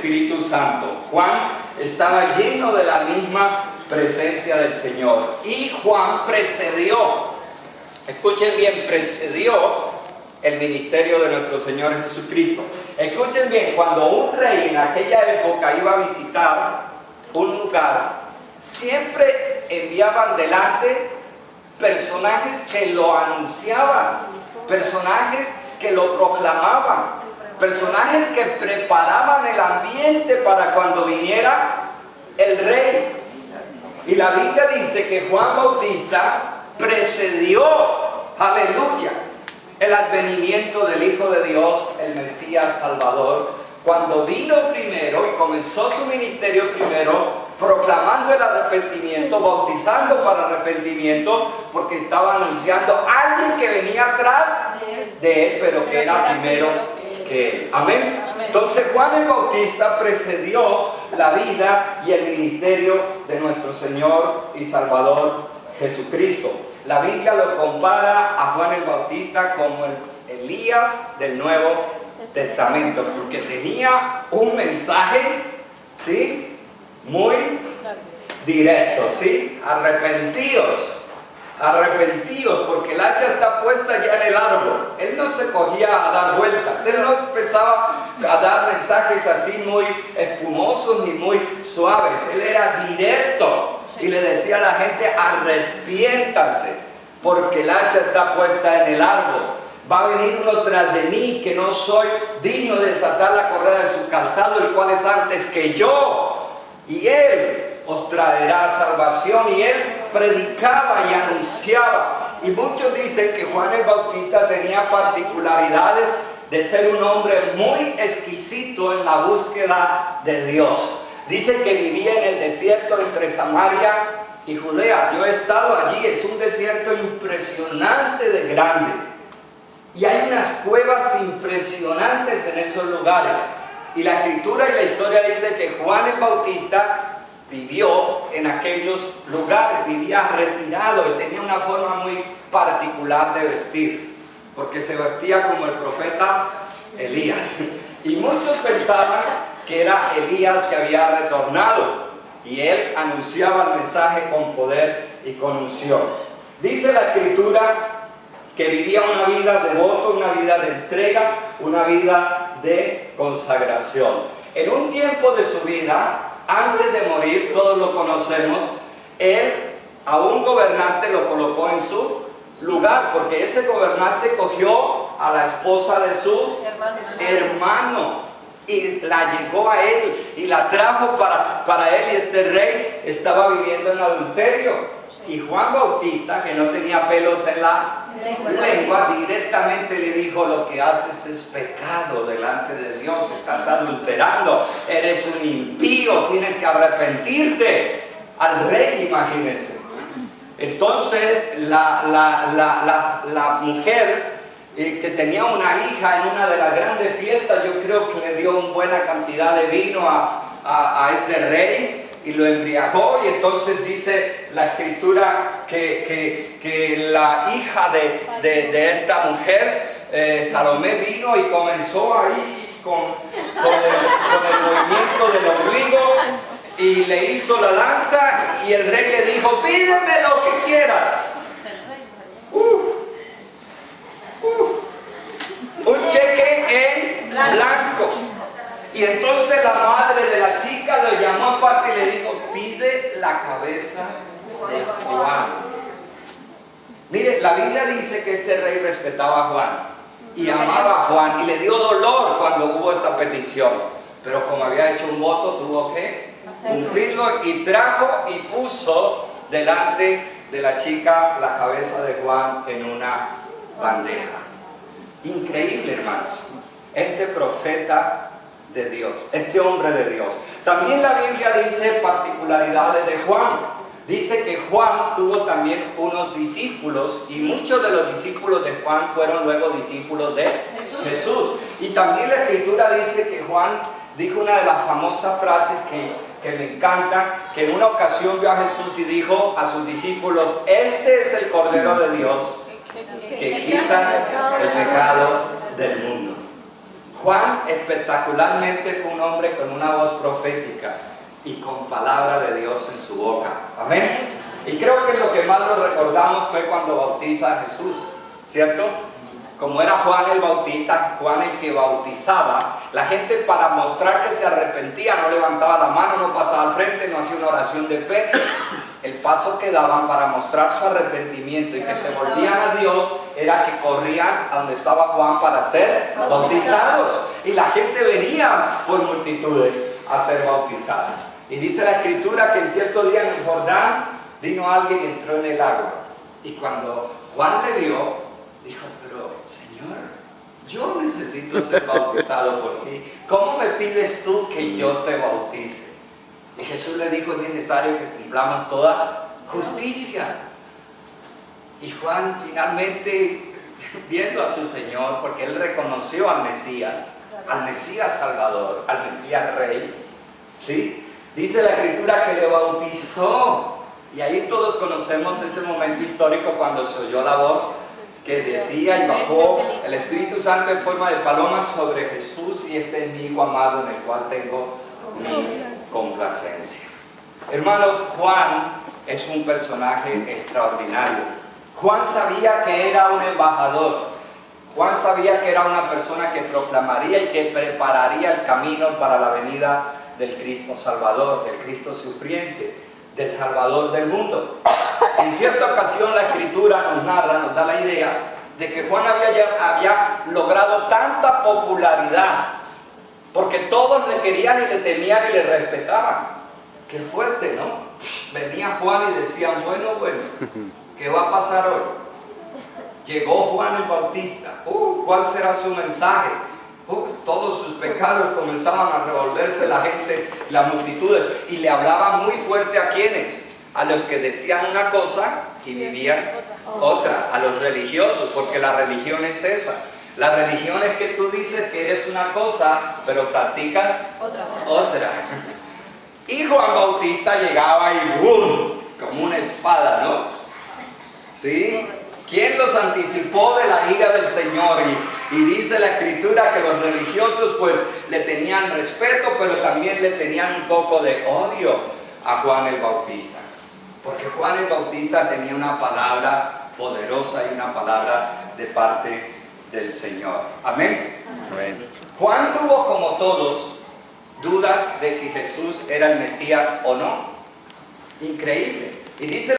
Espíritu Santo. Juan estaba lleno de la misma presencia del Señor. Y Juan precedió, escuchen bien, precedió el ministerio de nuestro Señor Jesucristo. Escuchen bien, cuando un rey en aquella época iba a visitar un lugar, siempre enviaban delante personajes que lo anunciaban, personajes que lo proclamaban, personajes que preparaban el ambiente para cuando viniera el rey. Y la Biblia dice que Juan Bautista precedió, aleluya, el advenimiento del Hijo de Dios, el Mesías Salvador, cuando vino primero y comenzó su ministerio primero, proclamando el arrepentimiento, bautizando para arrepentimiento, porque estaba anunciando a alguien que venía atrás de él, pero que era primero que él. Amén. Entonces Juan el Bautista precedió la vida y el ministerio de nuestro Señor y Salvador Jesucristo. La Biblia lo compara a Juan el Bautista como el Elías del Nuevo Testamento, porque tenía un mensaje, ¿sí?, muy directo, ¿sí? Arrepentíos, porque el hacha está puesta ya en el árbol. Él no se cogía a dar vueltas, él no empezaba a dar mensajes así muy espumosos ni muy suaves. Él era directo y le decía a la gente: arrepiéntanse, porque el hacha está puesta en el árbol. Va a venir uno tras de mí, que no soy digno de desatar la correa de su calzado, el cual es antes que yo, y él os traerá salvación. Y él predicaba y anunciaba. Y muchos dicen que Juan el Bautista tenía particularidades de ser un hombre muy exquisito en la búsqueda de Dios. Dice que vivía en el desierto entre Samaria y Judea. Yo he estado allí, es un desierto impresionante de grande. Y hay unas cuevas impresionantes en esos lugares. Y la escritura y la historia dice que Juan el Bautista vivió en aquellos lugares, vivía retirado y tenía una forma muy particular de vestir, porque se vestía como el profeta Elías. Y muchos pensaban que era Elías que había retornado, y él anunciaba el mensaje con poder y con unción. Dice la escritura que vivía una vida devota, una vida de entrega, una vida de consagración. En un tiempo de su vida, antes de morir, todos lo conocemos, él a un gobernante lo colocó en su lugar, porque ese gobernante cogió a la esposa de su hermano y la llegó a él y la trajo para él, y este rey estaba viviendo en adulterio. Y Juan Bautista, que no tenía pelos en la lengua, directamente le dijo: lo que haces es pecado delante de Dios, estás adulterando, eres un impío, tienes que arrepentirte. Al rey, imagínense. Entonces la mujer que tenía una hija en una de las grandes fiestas, yo creo que le dio una buena cantidad de vino a este rey y lo embriagó. Y entonces dice la escritura que la hija de esta mujer, Salomé, vino y comenzó ahí con el movimiento del ombligo y le hizo la danza, y el rey le dijo: pídeme lo que quieras. Un cheque en blanco. Y entonces la madre de la chica lo llamó aparte y le dijo: pide la cabeza de Juan. Mire, la Biblia dice que este rey respetaba a Juan y amaba a Juan, y le dio dolor cuando hubo esta petición, pero como había hecho un voto, tuvo que cumplirlo, y trajo y puso delante de la chica la cabeza de Juan en una bandeja. Increíble, hermanos, este profeta de Dios, este hombre de Dios. También la Biblia dice particularidades de Juan. Dice que Juan tuvo también unos discípulos, y muchos de los discípulos de Juan fueron luego discípulos de Jesús. Y también la escritura dice que Juan dijo una de las famosas frases que me encanta, que en una ocasión vio a Jesús y dijo a sus discípulos: este es el Cordero de Dios que quita el pecado del mundo. Juan espectacularmente fue un hombre con una voz profética y con palabra de Dios en su boca. Amén. Y creo que lo que más lo recordamos fue cuando bautiza a Jesús, ¿cierto? Como era Juan el Bautista, Juan el que bautizaba, la gente para mostrar que se arrepentía no levantaba la mano, no pasaba al frente, no hacía una oración de fe. El paso que daban para mostrar su arrepentimiento y que se volvían a Dios era que corrían a donde estaba Juan para ser bautizados. Y la gente venía por multitudes a ser bautizadas. Y dice la Escritura que en cierto día en el Jordán vino alguien y entró en el agua. Y cuando Juan le vio, dijo: pero Señor, yo necesito ser bautizado por ti. ¿Cómo me pides tú que yo te bautice? Y Jesús le dijo: es necesario que cumplamos toda justicia. Y Juan finalmente, viendo a su Señor, porque él reconoció al Mesías Salvador, al Mesías Rey, ¿sí? Dice la Escritura que le bautizó. Y ahí todos conocemos ese momento histórico cuando se oyó la voz que decía y bajó el Espíritu Santo en forma de paloma sobre Jesús: y este es mi Hijo amado en el cual tengo mi complacencia. Hermanos, Juan es un personaje extraordinario. Juan sabía que era un embajador. Juan sabía que era una persona que proclamaría y que prepararía el camino para la venida del Cristo Salvador, del Cristo sufriente, del Salvador del mundo. En cierta ocasión la Escritura nos narra, nos da la idea de que Juan había logrado tanta popularidad, porque todos le querían y le temían y le respetaban. Qué fuerte, ¿no? Venía Juan y decían: bueno, ¿qué va a pasar hoy? Llegó Juan el Bautista. ¿Cuál será su mensaje? Todos sus pecados comenzaban a revolverse la gente, las multitudes, y le hablaba muy fuerte ¿a quiénes? A los que decían una cosa y vivían otra, a los religiosos, porque la religión es esa. La religión es que tú dices que eres una cosa, pero practicas otra. Y Juan Bautista llegaba y ¡bum!, como una espada, ¿no? ¿Sí? ¿Quién los anticipó de la ira del Señor? Y dice la Escritura que los religiosos pues le tenían respeto, pero también le tenían un poco de odio a Juan el Bautista. Porque Juan el Bautista tenía una palabra poderosa y una palabra de parte del Señor. Amén. Amén. Juan tuvo, como todos, dudas de si Jesús era el Mesías o no. Increíble. Y dice